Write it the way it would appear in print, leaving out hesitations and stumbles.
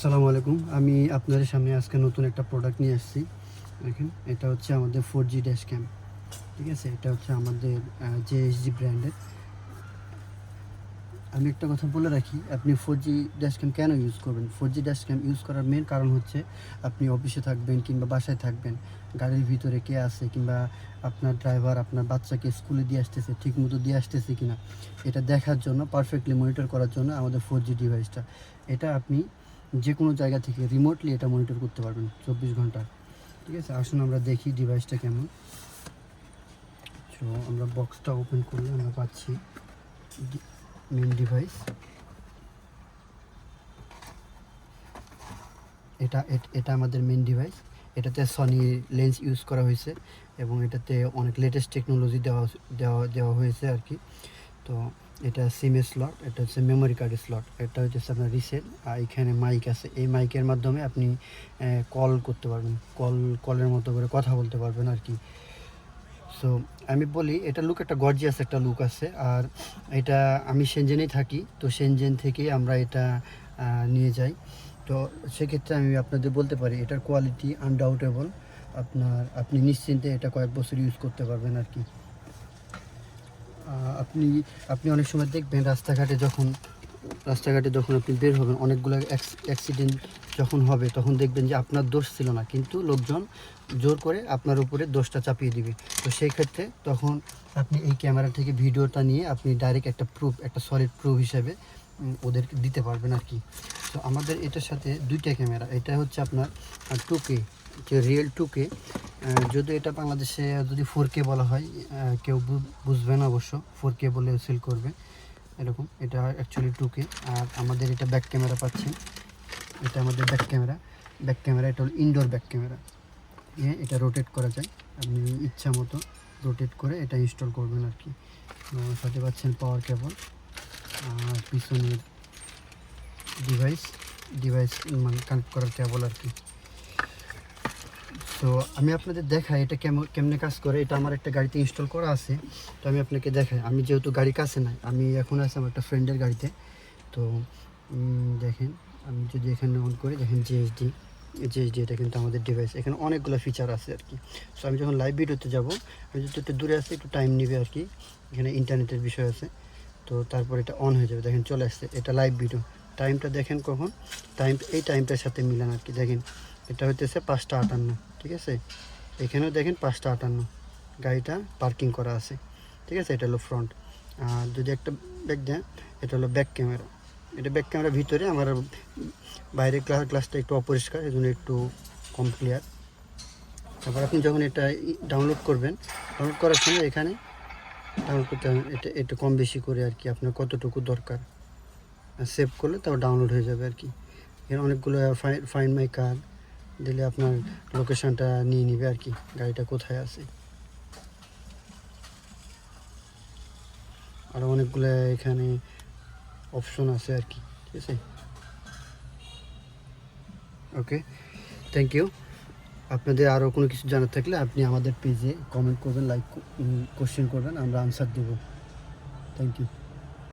আসসালামু আলাইকুম। আমি আপনাদের সামনে আজকে নতুন একটা প্রোডাক্ট নিয়ে আসছি। দেখেন, এটা হচ্ছে আমাদের 4G ড্যাশ ক্যাম। ঠিক আছে, এটা হচ্ছে আমাদের JSG ব্র্যান্ডের। আমি একটা কথা বলে রাখি, আপনি 4G ড্যাশ ক্যাম কেন ইউজ করবেন? 4G ড্যাশ ক্যাম ইউজ করার মেন কারণ হচ্ছে আপনি অফিসে থাকবেন কিংবা বাসায় থাকবেন, গাড়ির ভিতরে কে আছে কিংবা আপনার ড্রাইভার আপনার বাচ্চাকে স্কুলে দিয়ে আসতেছে, ঠিকমতো দিয়ে আসতেছে কিনা, এটা দেখার জন্য, পারফেক্টলি মনিটর করার জন্য আমাদের 4G ডিভাইসটা। এটা আপনি যে কোনো জায়গা থেকে রিমোটলি এটা মনিটর করতে পারবেন 24 ঘন্টা। ঠিক আছে, আসুন আমরা দেখি ডিভাইসটা কেমন। তো আমরা বক্সটা ওপেন করলে আমরা পাচ্ছি মেন ডিভাইস। এটা আমাদের মেন ডিভাইস। এটাতে সনি লেন্স ইউজ করা হয়েছে এবং এটাতে অনেক লেটেস্ট টেকনোলজি দেওয়া হয়েছে আর কি। তো এটা সিমের স্লট, এটা হচ্ছে মেমোরি কার্ডের স্লট, এটা হচ্ছে আপনার রিসেট। আর এখানে মাইক আছে, এই মাইকের মাধ্যমে আপনি কল করতে পারবেন, কলের মতো করে কথা বলতে পারবেন আর কি। সো আমি বলি, এটা লুক একটা গর্জিয়াস একটা লুক আছে। আর এটা আমি সেনজেনেই থাকি, তো সেনজেন থেকেই আমরা এটা নিয়ে যাই। তো সেক্ষেত্রে আমি আপনাদের বলতে পারি এটার কোয়ালিটি আনডাউটেবল। আপনি নিশ্চিন্তে এটা কয়েক বছর ইউজ করতে পারবেন আর কি। আপনি আপনি অনেক সময় দেখবেন রাস্তাঘাটে যখন আপনি বের হবেন, অনেকগুলো অ্যাক্সিডেন্ট যখন হবে, তখন দেখবেন যে আপনার দোষ ছিল না, কিন্তু লোকজন জোর করে আপনার উপরে দোষটা চাপিয়ে দিবে। তো সেই ক্ষেত্রে তখন আপনি এই ক্যামেরা থেকে ভিডিওটা নিয়ে আপনি ডাইরেক্ট একটা সলিড প্রুফ হিসেবে ওদেরকে দিতে পারবেন আর কি। তো আমাদের এটার সাথে দুইটা ক্যামেরা, এটা হচ্ছে আপনার 2K, যে রিয়েল 2K। যদি এটা বাংলাদেশে যদি 4K বলা হয়, কেউ বুঝবে না অবশ্য, 4K বলে সেল করবে এরকম। এটা অ্যাকচুয়ালি 2K। আর আমাদের এটা ব্যাক ক্যামেরা পাচ্ছেন, এটা আমাদের ব্যাক ক্যামেরা। এটা হলো ইনডোর ব্যাক ক্যামেরা। এটা রোটেট করা যায়, আপনি ইচ্ছা মতো রোটেট করে এটা ইনস্টল করবেন আর কি। সাথে পাচ্ছেন পাওয়ার কেবল আর পিছনের ডিভাইস মানে কানেক্ট করার কেবল আর কি। তো আমি আপনাদের দেখাই এটা কেমনে কাজ করে। এটা আমার একটা গাড়িতে ইনস্টল করা আছে, তো আমি আপনাকে দেখাই। আমি যেহেতু গাড়ি কাছে নাই, আমি এখন আছি আমার একটা ফ্রেন্ডের গাড়িতে। তো দেখেন, আমি যদি এখানে অন করি, দেখেন জিএসডি, এটা কিন্তু আমাদের ডিভাইস। এখানে অনেকগুলো ফিচার আছে আর কি। সো আমি যখন লাইভ ভিডিওতে যাব, আমি যদি একটু দূরে আসি, একটু টাইম নেবে আর কি। এখানে ইন্টারনেটের বিষয় আছে, তো তারপর এটা অন হয়ে যাবে। দেখেন চলে আসছে, এটা লাইভ ভিডিও। টাইমটা দেখেন কখন, এই টাইমটার সাথে মিলান আর কি। দেখেন এটা হইতেছে 5:58, ঠিক আছে। এখানেও দেখেন 5:58 গাড়িটা পার্কিং করা আছে, ঠিক আছে। এটা হলো ফ্রন্ট। আর যদি একটা ব্যাক দেন, এটা হলো ব্যাক ক্যামেরা। এটা ব্যাক ক্যামেরার ভিতরে আমার বাইরে গ্লাসটা একটু অপরিষ্কার, এই জন্য একটু কম ক্লিয়ার। তারপর আপনি যখন এটা ডাউনলোড করার সময় এখানে ডাউনলোড করতে হবে এটা একটু কম বেশি করে আর কি, আপনার কতটুকু দরকার সেভ করলে তাও ডাউনলোড হয়ে যাবে আর কি। এখানে অনেকগুলো ফাইন্ড মাই কার দিলে আপনার লোকেশনটা নিয়ে নিবে আর কি, গাড়িটা কোথায় আছে। আর অনেকগুলো এখানে অপশন আছে আর কি, ঠিক আছে। ওকে, থ্যাংক ইউ। আপনাদের আরও কোনো কিছু জানার থাকলে আপনি আমাদের পেজে কমেন্ট করবেন, লাইক কোশ্চেন করবেন, আমরা আনসার দেব। Thank you.